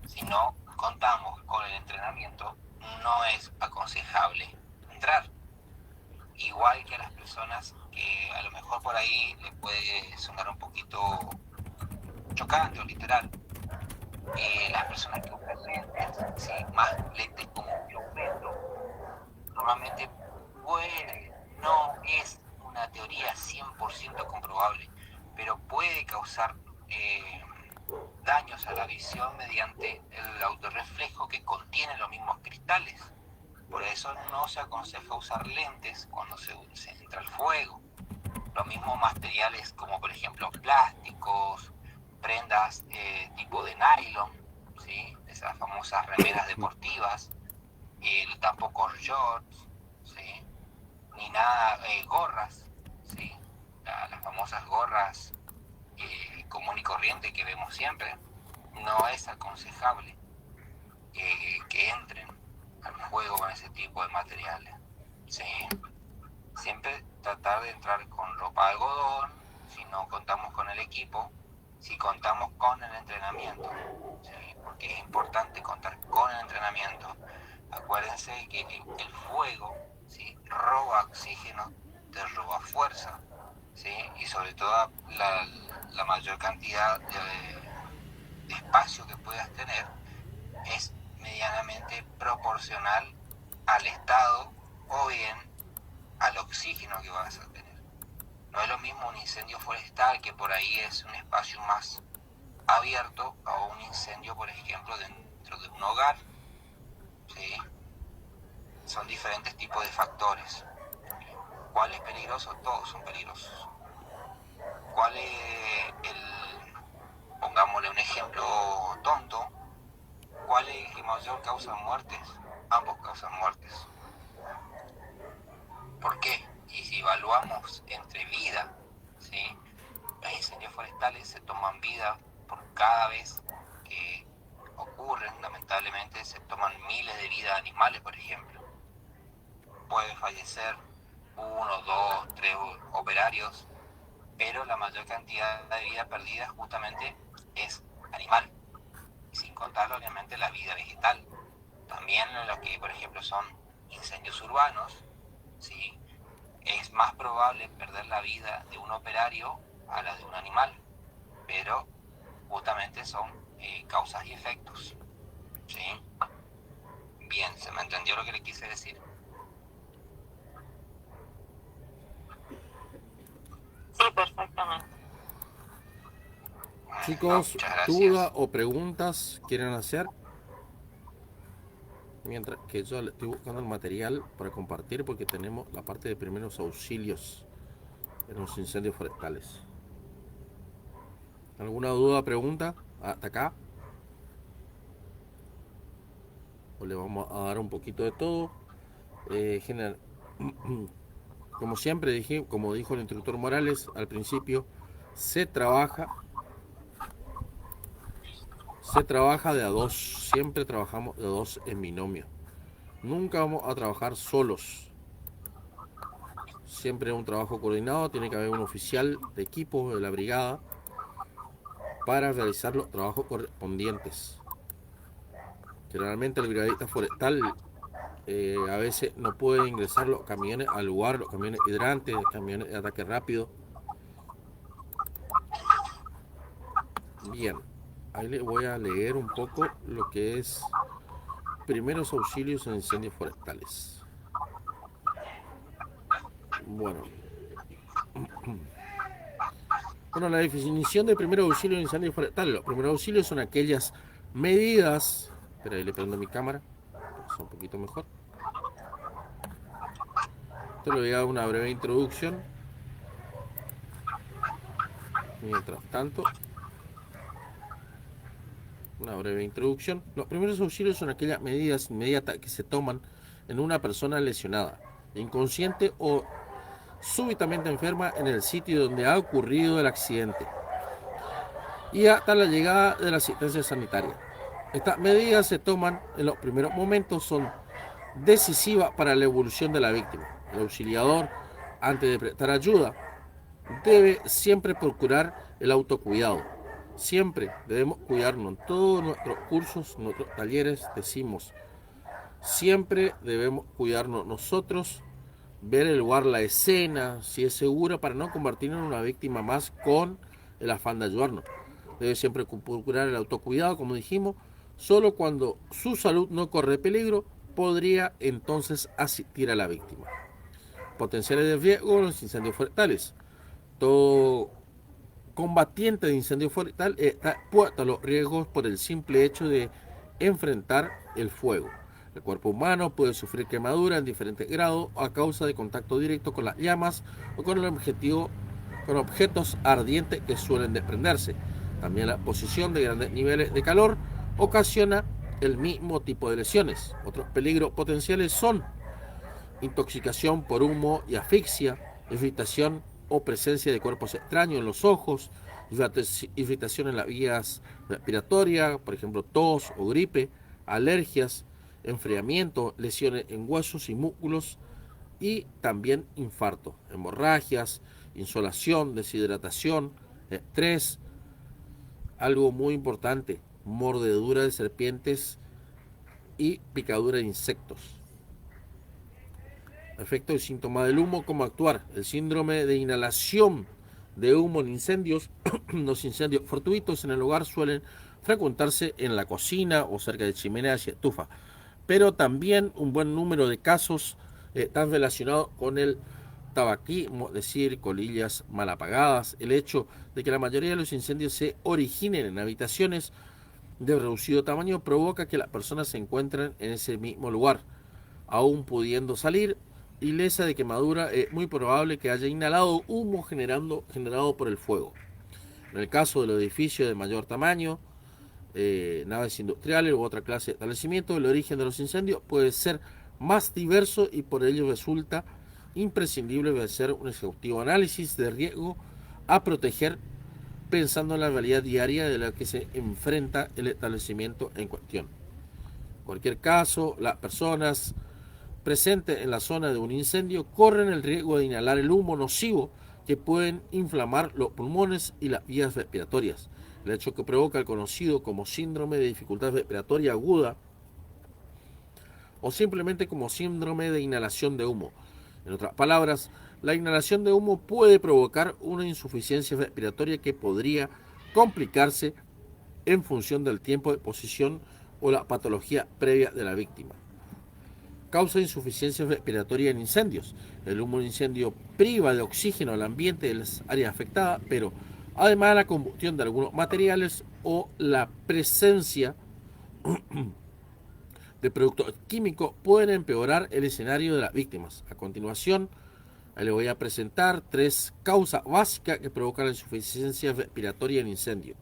si no contamos con el entrenamiento, no es aconsejable entrar. Igual que a las personas que a lo mejor por ahí les puede sonar un poquito chocante o literal, las personas que usan lentes, ¿sí?, más lentes como un metro, normalmente puede, no es una teoría 100% comprobable, pero puede causar daños a la visión mediante el autorreflejo que contiene los mismos cristales. Por eso no se aconseja usar lentes cuando se entra al fuego. Los mismos materiales como por ejemplo plásticos, prendas tipo de nylon, ¿sí?, esas famosas remeras deportivas, tampoco shorts, ¿sí?, ni nada, gorras, ¿sí?, las famosas gorras común y corriente que vemos siempre. No es aconsejable que entren al fuego con ese tipo de materiales, ¿sí? Siempre tratar de entrar con ropa de algodón, si no contamos con el equipo, si contamos con el entrenamiento, ¿sí?, porque es importante contar con el entrenamiento. Acuérdense que el fuego, ¿sí?, roba oxígeno, te roba fuerza, ¿sí?, y sobre todo la mayor cantidad de espacio que puedas tener es medianamente proporcional al estado o bien al oxígeno que vas a tener. No es lo mismo un incendio forestal, que por ahí es un espacio más abierto, a un incendio, por ejemplo, dentro de un hogar, ¿sí? Son diferentes tipos de factores. ¿Cuál es peligroso? Todos son peligrosos. ¿Cuál es pongámosle un ejemplo tonto, cuál es el que mayor causa muertes? Ambos causan muertes. ¿Por qué? Y si evaluamos entre vida, ¿sí?, los incendios forestales se toman vida por cada vez que ocurren. Lamentablemente se toman miles de vidas animales, por ejemplo. Puede fallecer 1, 2, 3 operarios, pero la mayor cantidad de vida perdida justamente es animal, sin contar obviamente la vida vegetal. También en lo que por ejemplo son incendios urbanos, ¿sí?, es más probable perder la vida de un operario a la de un animal, pero justamente son causas y efectos, ¿sí? Bien, ¿se me entendió lo que le quise decir? Sí, perfectamente. Chicos, Muchas gracias. ¿duda o preguntas quieren hacer? Mientras que yo le estoy buscando el material para compartir, porque tenemos la parte de primeros auxilios en los incendios forestales. ¿Alguna duda o pregunta hasta acá? O le vamos a dar un poquito de todo. General, como siempre dije, como dijo el instructor Morales al principio, se trabaja de a dos. Siempre trabajamos de a dos en binomio. Nunca vamos a trabajar solos. siempre es un trabajo coordinado, tiene que haber un oficial de equipo de la brigada para realizar los trabajos correspondientes. Generalmente el brigadista forestal a veces no puede ingresar los camiones al lugar, los camiones hidrantes, camiones de ataque rápido. Bien, ahí les voy a leer un poco lo que es primeros auxilios en incendios forestales. Bueno, la definición de primer auxilio en incendios forestales. Los primeros auxilios son aquellas medidas. Espera, ahí le prendo mi cámara, es un poquito mejor. Esto le voy a dar una breve introducción. Mientras tanto, una breve introducción. Los primeros auxilios son aquellas medidas inmediatas que se toman en una persona lesionada, inconsciente o súbitamente enferma en el sitio donde ha ocurrido el accidente y hasta la llegada de la asistencia sanitaria. Estas medidas se toman en los primeros momentos, son decisivas para la evolución de la víctima. El auxiliador, antes de prestar ayuda, debe siempre procurar el autocuidado. Siempre debemos cuidarnos. En todos nuestros cursos, nuestros talleres, decimos, siempre debemos cuidarnos nosotros, ver el lugar, la escena, si es segura, para no convertirnos en una víctima más con el afán de ayudarnos. Debe siempre procurar el autocuidado, como dijimos. Solo cuando su salud no corre peligro, podría entonces asistir a la víctima. Potenciales de riesgo en los incendios forestales. Todo combatiente de incendio forestal está expuesto a los riesgos por el simple hecho de enfrentar el fuego. El cuerpo humano puede sufrir quemadura en diferentes grados a causa de contacto directo con las llamas o con objetos ardientes que suelen desprenderse. También la exposición de grandes niveles de calor ocasiona el mismo tipo de lesiones. Otros peligros potenciales son intoxicación por humo y asfixia, irritación o presencia de cuerpos extraños en los ojos, irritación en las vías respiratorias, por ejemplo tos o gripe, alergias, enfriamiento, lesiones en huesos y músculos y también infarto, hemorragias, insolación, deshidratación, estrés, algo muy importante, mordedura de serpientes y picadura de insectos. Efecto y síntoma del humo, ¿cómo actuar? El síndrome de inhalación de humo en incendios. Los incendios fortuitos en el hogar suelen frecuentarse en la cocina o cerca de chimeneas y estufas, pero también un buen número de casos están relacionados con el tabaquismo, es decir, colillas mal apagadas. El hecho de que la mayoría de los incendios se originen en habitaciones de reducido tamaño provoca que las personas se encuentren en ese mismo lugar, aún pudiendo salir ilesa de quemadura. Es muy probable que haya inhalado humo generado por el fuego. En el caso de los edificios de mayor tamaño, naves industriales u otra clase de establecimiento, el origen de los incendios puede ser más diverso y por ello resulta imprescindible hacer un exhaustivo análisis de riesgo a proteger, pensando en la realidad diaria de la que se enfrenta el establecimiento en cuestión. En cualquier caso, las personas presentes en la zona de un incendio corren el riesgo de inhalar el humo nocivo que pueden inflamar los pulmones y las vías respiratorias. El hecho que provoca el conocido como síndrome de dificultad respiratoria aguda o simplemente como síndrome de inhalación de humo. En otras palabras, la inhalación de humo puede provocar una insuficiencia respiratoria que podría complicarse en función del tiempo de exposición o la patología previa de la víctima. Causa insuficiencia respiratoria en incendios. El humo de incendio priva de oxígeno al ambiente de las áreas afectadas, pero además la combustión de algunos materiales o la presencia de productos químicos pueden empeorar el escenario de las víctimas. A continuación, le voy a presentar 3 causas básicas que provocan la insuficiencia respiratoria en incendio.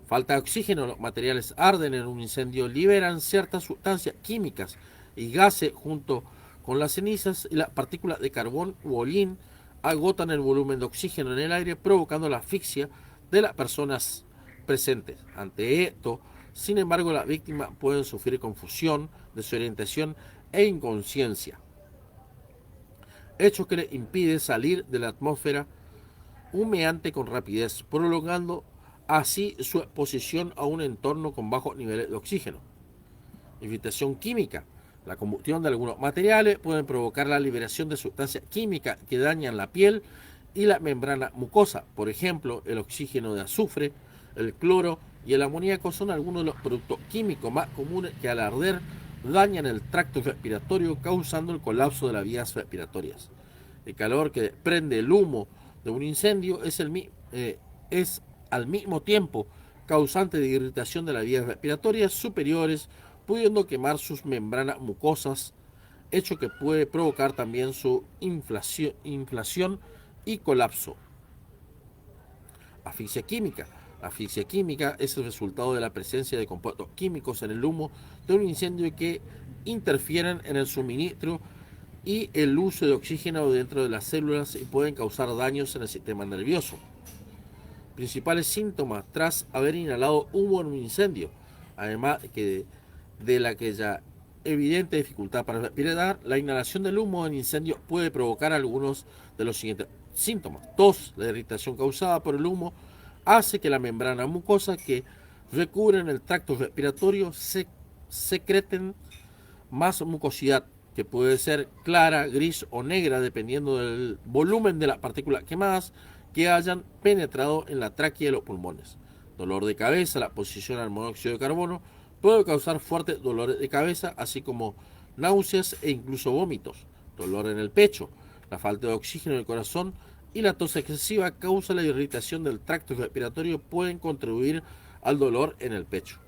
Falta de oxígeno. Los materiales arden en un incendio, liberan ciertas sustancias químicas y gases junto con las cenizas y las partículas de carbón u hollín agotan el volumen de oxígeno en el aire, provocando la asfixia de las personas presentes. Ante esto, sin embargo, las víctimas pueden sufrir confusión, desorientación e inconsciencia. hecho que le impide salir de la atmósfera humeante con rapidez, prolongando así su exposición a un entorno con bajos niveles de oxígeno. Irritación química. La combustión de algunos materiales puede provocar la liberación de sustancias químicas que dañan la piel y la membrana mucosa. Por ejemplo, el oxígeno de azufre, el cloro y el amoníaco son algunos de los productos químicos más comunes que al arder dañan el tracto respiratorio, causando el colapso de las vías respiratorias. El calor que desprende el humo de un incendio es al mismo tiempo causante de irritación de las vías respiratorias superiores, pudiendo quemar sus membranas mucosas, hecho que puede provocar también su inflación y colapso. Asfixia química. La asfixia química es el resultado de la presencia de compuestos químicos en el humo de un incendio que interfieren en el suministro y el uso de oxígeno dentro de las células y pueden causar daños en el sistema nervioso. Principales síntomas tras haber inhalado humo en un incendio, además de la que ya evidente dificultad para respirar, la inhalación del humo en incendio puede provocar algunos de los siguientes síntomas. Tos. La irritación causada por el humo hace que la membrana mucosa que recubren el tracto respiratorio secreten más mucosidad, que puede ser clara, gris o negra dependiendo del volumen de las partículas quemadas que hayan penetrado en la tráquea y los pulmones. Dolor de cabeza. La exposición al monóxido de carbono puede causar fuertes dolores de cabeza, así como náuseas e incluso vómitos. Dolor en el pecho. La falta de oxígeno en el corazón y la tos excesiva causa la irritación del tracto respiratorio, pueden contribuir al dolor en el pecho.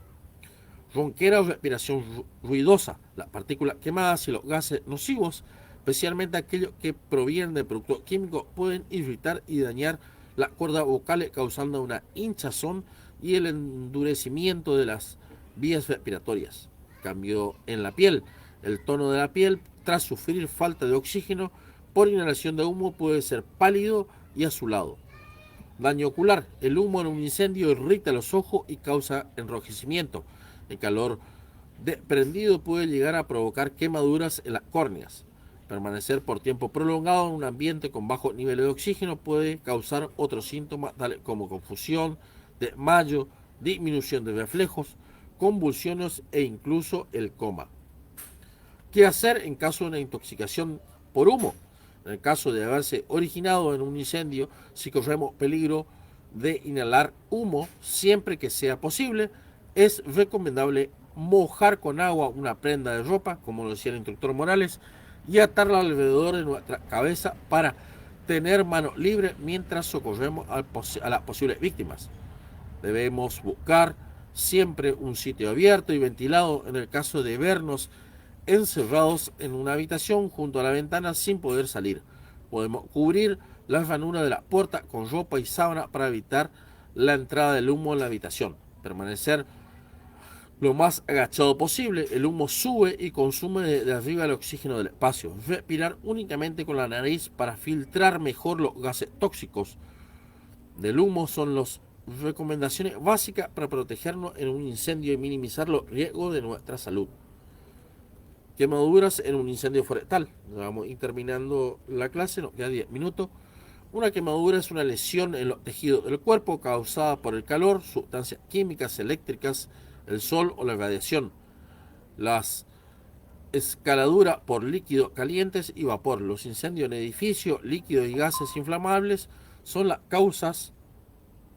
Ronquera o respiración ruidosa. Las partículas quemadas y los gases nocivos, especialmente aquellos que provienen de productos químicos, pueden irritar y dañar las cuerdas vocales, causando una hinchazón y el endurecimiento de las vías respiratorias. Cambio en la piel. El tono de la piel tras sufrir falta de oxígeno por inhalación de humo puede ser pálido y azulado. Daño ocular. El humo en un incendio irrita los ojos y causa enrojecimiento. El calor desprendido puede llegar a provocar quemaduras en las córneas. Permanecer por tiempo prolongado en un ambiente con bajo nivel de oxígeno puede causar otros síntomas tales como confusión, desmayo, disminución de reflejos, convulsiones e incluso el coma. ¿Qué hacer en caso de una intoxicación por humo? En el caso de haberse originado en un incendio, si corremos peligro de inhalar humo, siempre que sea posible, es recomendable mojar con agua una prenda de ropa, como lo decía el instructor Morales, y atarla alrededor de nuestra cabeza para tener mano libre mientras socorremos a las posibles víctimas. Debemos buscar siempre un sitio abierto y ventilado en el caso de vernos encerrados en una habitación junto a la ventana sin poder salir. Podemos cubrir las ranuras de la puerta con ropa y sábana para evitar la entrada del humo en la habitación. Permanecer lo más agachado posible. El humo sube y consume de arriba el oxígeno del espacio. Respirar únicamente con la nariz para filtrar mejor los gases tóxicos del humo son las recomendaciones básicas para protegernos en un incendio y minimizar los riesgos de nuestra salud. Quemaduras en un incendio forestal. Vamos a ir terminando la clase, nos queda 10 minutos. Una quemadura es una lesión en los tejidos del cuerpo causada por el calor, sustancias químicas, eléctricas, el sol o la radiación. Las escaladuras por líquidos calientes y vapor. Los incendios en edificios, líquidos y gases inflamables son las causas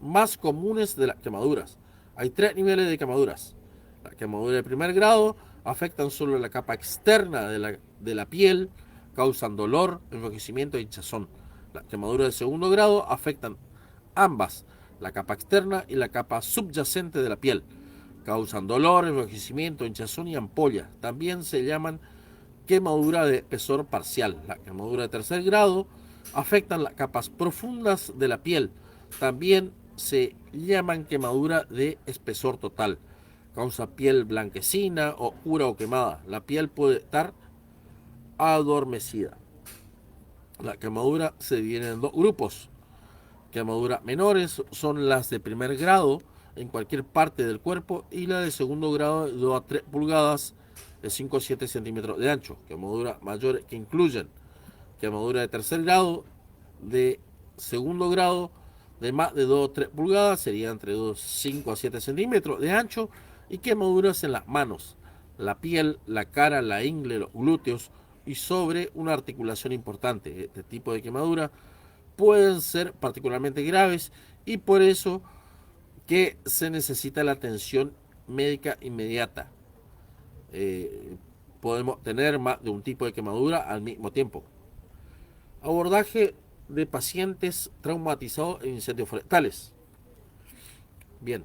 más comunes de las quemaduras. Hay 3 niveles de quemaduras. La quemadura de primer grado afectan solo la capa externa de la piel, causan dolor, enrojecimiento e hinchazón. Las quemaduras de segundo grado afectan ambas, la capa externa y la capa subyacente de la piel. Causan dolor, enrojecimiento, hinchazón y ampollas. También se llaman quemadura de espesor parcial. La quemadura de tercer grado afectan las capas profundas de la piel. También se llaman quemadura de espesor total. Causa piel blanquecina, oscura o quemada. La piel puede estar adormecida. La quemadura se divide en 2 grupos. Quemaduras menores son las de primer grado en cualquier parte del cuerpo y la de segundo grado de 2 a 3 pulgadas de 5 a 7 centímetros de ancho. Quemaduras mayores que incluyen Quemadura de tercer grado, de segundo grado, de más de 2 o 3 pulgadas, sería entre 5 a 7 centímetros de ancho, y quemaduras en las manos, la piel, la cara, la ingle, los glúteos y sobre una articulación importante. Este tipo de quemadura pueden ser particularmente graves y por eso que se necesita la atención médica inmediata. Podemos tener más de un tipo de quemadura al mismo tiempo. Abordaje de pacientes traumatizados en incendios forestales. Bien,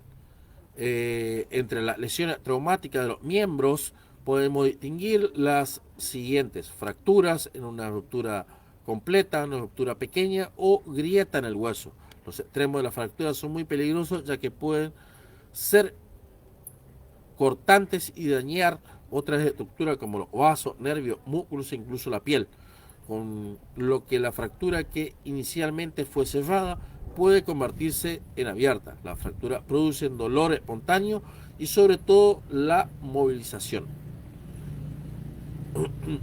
entre las lesiones traumáticas de los miembros podemos distinguir las siguientes: fracturas en una ruptura completa, una ruptura pequeña o grieta en el hueso. Los extremos de la fractura son muy peligrosos ya que pueden ser cortantes y dañar otras estructuras como los vasos, nervios, músculos e incluso la piel, con lo que la fractura que inicialmente fue cerrada puede convertirse en abierta. La fractura produce dolor espontáneo y sobre todo la movilización.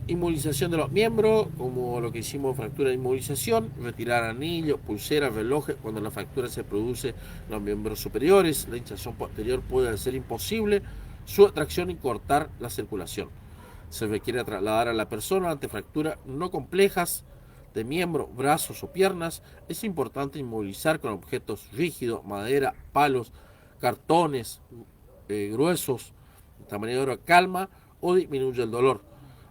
Inmovilización de los miembros, como lo que hicimos, fractura de inmovilización, retirar anillos, pulseras, relojes. Cuando la fractura se produce en los miembros superiores, la hinchazón posterior puede hacer imposible su extracción y cortar la circulación. Se requiere trasladar a la persona ante fracturas no complejas de miembros, brazos o piernas. Es importante inmovilizar con objetos rígidos, madera, palos, cartones gruesos. De esta manera calma o disminuye el dolor.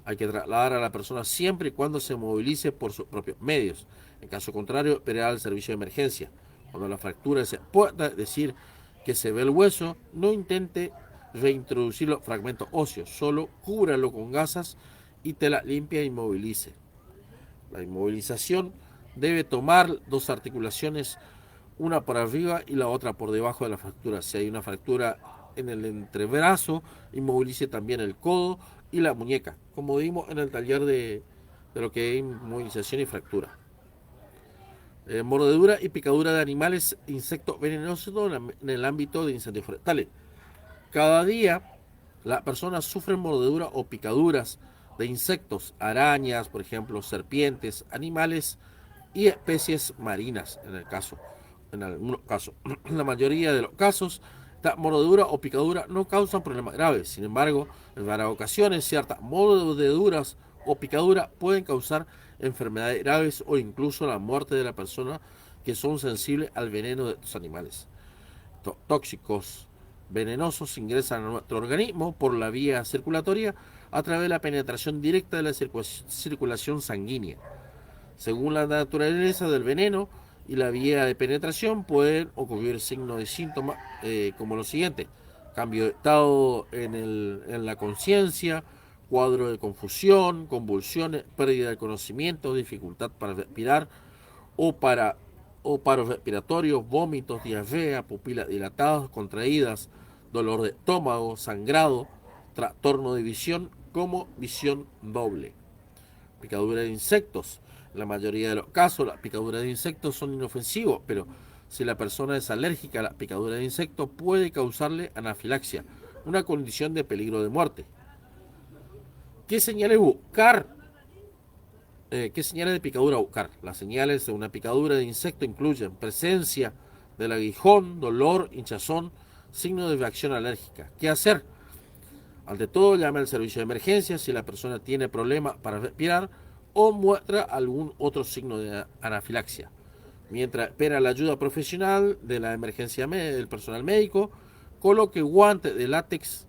Hay que trasladar a la persona siempre y cuando se movilice por sus propios medios. En caso contrario, esperar al servicio de emergencia. Cuando la fractura se pueda decir que se ve el hueso, no intente reintroducir los fragmentos óseos, solo cúbralo con gasas y tela limpia e inmovilice. La inmovilización debe tomar 2 articulaciones, una por arriba y la otra por debajo de la fractura. Si hay una fractura en el entrebrazo, inmovilice también el codo y la muñeca, como vimos en el taller de lo que es inmovilización y fractura. Mordedura y picadura de animales, insectos venenosos en el ámbito de incendios forestales. Cada día las personas sufren mordeduras o picaduras de insectos, arañas, por ejemplo, serpientes, animales y especies marinas, en algunos casos. En la mayoría de los casos, esta mordedura o picadura no causan problemas graves. Sin embargo, en varias ocasiones, ciertas mordeduras o picaduras pueden causar enfermedades graves o incluso la muerte de la persona que son sensibles al veneno de estos animales. Tóxicos venenosos ingresan a nuestro organismo por la vía circulatoria a través de la penetración directa de la circulación sanguínea. Según la naturaleza del veneno y la vía de penetración, pueden ocurrir signos y síntomas como lo siguiente: cambio de estado en la conciencia, cuadro de confusión, convulsiones, pérdida de conocimiento, dificultad para respirar o paros respiratorios, vómitos, diarrea, pupilas dilatadas, contraídas, dolor de estómago, sangrado, trastorno de visión como visión doble. Picadura de insectos. En la mayoría de los casos, las picaduras de insectos son inofensivos, pero si la persona es alérgica a la picadura de insectos, puede causarle anafilaxia, una condición de peligro de muerte. ¿Qué señales buscar? ¿Qué señales de picadura buscar? Las señales de una picadura de insecto incluyen presencia del aguijón, dolor, hinchazón, signos de reacción alérgica. ¿Qué hacer? Ante todo, llame al servicio de emergencia si la persona tiene problemas para respirar o muestra algún otro signo de anafilaxia. Mientras espera la ayuda profesional de la emergencia del personal médico, colóquese guantes de látex,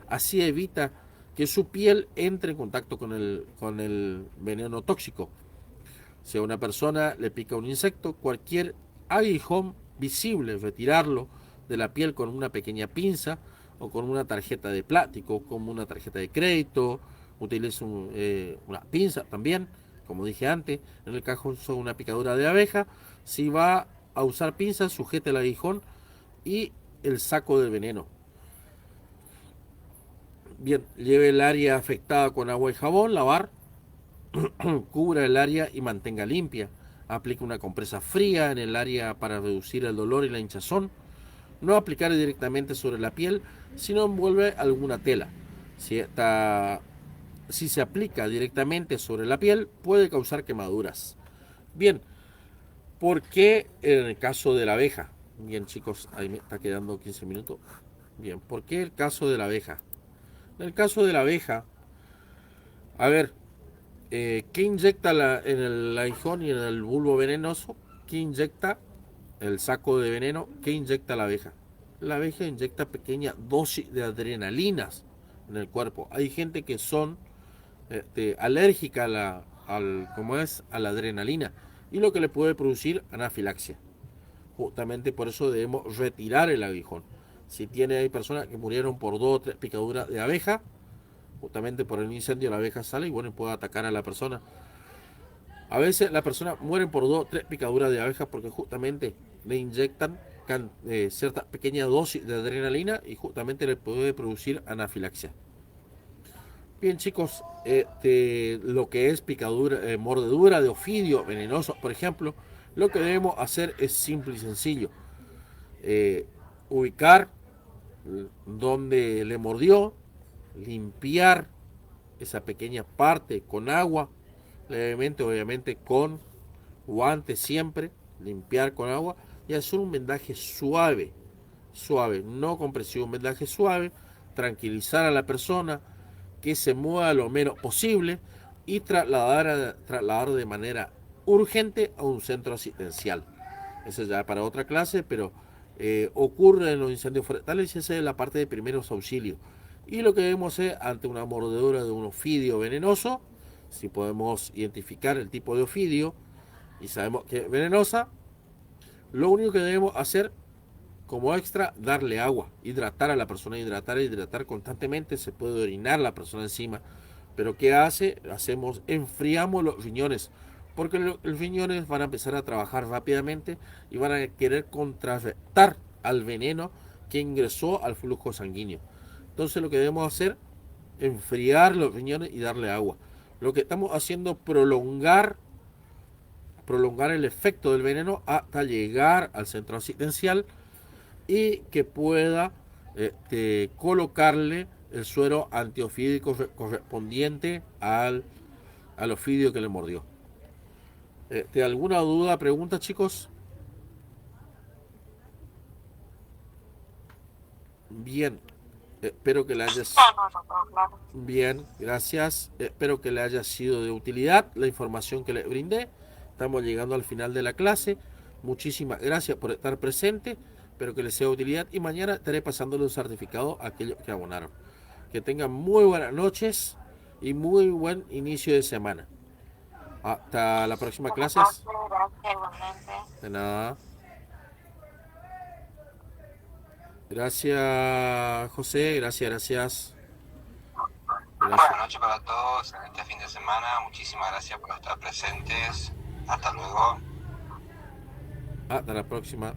así evita que su piel entre en contacto con el veneno tóxico. Si a una persona le pica un insecto, cualquier aguijón visible, retirarlo de la piel con una pequeña pinza o con una tarjeta de plástico, como una tarjeta de crédito. Utilice una pinza también, como dije antes. En el caso de una picadura de abeja, si va a usar pinzas, sujete el aguijón y el saco del veneno. Bien, lleve el área afectada con agua y jabón, lavar, cubra el área y mantenga limpia. Aplique una compresa fría en el área para reducir el dolor y la hinchazón. No aplicar directamente sobre la piel, sino envuelve alguna tela. Si esta si se aplica directamente sobre la piel, puede causar quemaduras. Bien, ¿por qué en el caso de la abeja? Bien, chicos, ahí me está quedando 15 minutos. Bien, ¿por qué el caso de la abeja? En el caso de la abeja, a ver, ¿qué inyecta en el aguijón y en el bulbo venenoso? ¿Qué inyecta el saco de veneno? ¿Qué inyecta la abeja? La abeja inyecta pequeña dosis de adrenalinas en el cuerpo. Hay gente que son alérgica a la adrenalina y lo que le puede producir anafilaxia. Justamente por eso debemos retirar el aguijón. Si hay personas que murieron por 2 o 3 picaduras de abeja, justamente por el incendio la abeja sale y bueno, puede atacar a la persona. A veces las personas mueren por 2 o 3 picaduras de abeja porque justamente le inyectan cierta pequeña dosis de adrenalina y justamente le puede producir anafilaxia. Bien, chicos, lo que es picadura, mordedura de ofidio venenoso, por ejemplo, lo que debemos hacer es simple y sencillo. Ubicar donde le mordió, limpiar esa pequeña parte con agua, levemente, obviamente con guantes siempre, limpiar con agua y hacer un vendaje suave, no compresivo, un vendaje suave, tranquilizar a la persona, que se mueva lo menos posible y trasladar de manera urgente a un centro asistencial. Eso ya para otra clase, pero ocurre en los incendios forestales y esa es la parte de primeros auxilios. Y lo que debemos hacer ante una mordedura de un ofidio venenoso, si podemos identificar el tipo de ofidio y sabemos que es venenosa, lo único que debemos hacer como extra, darle agua, hidratar a la persona, hidratar constantemente. Se puede orinar la persona encima, pero ¿qué hace? Enfriamos los riñones, porque los riñones van a empezar a trabajar rápidamente y van a querer contrarrestar al veneno que ingresó al flujo sanguíneo. Entonces lo que debemos hacer, enfriar los riñones y darle agua. Lo que estamos haciendo es prolongar el efecto del veneno hasta llegar al centro asistencial y que pueda colocarle el suero antiofídico correspondiente al ofidio que le mordió. ¿Alguna duda, pregunta, chicos? Bien, espero que le hayas... Bien, gracias. Espero que le haya sido de utilidad la información que le brindé. Estamos llegando al final de la clase. Muchísimas gracias por estar presente. Espero que les sea de utilidad y mañana estaré pasándole un certificado a aquellos que abonaron. Que tengan muy buenas noches y muy buen inicio de semana. Hasta la próxima clase. De nada. Gracias, José. Gracias. Buenas noches para todos en este fin de semana. Muchísimas gracias por estar presentes. Hasta luego. Hasta la próxima.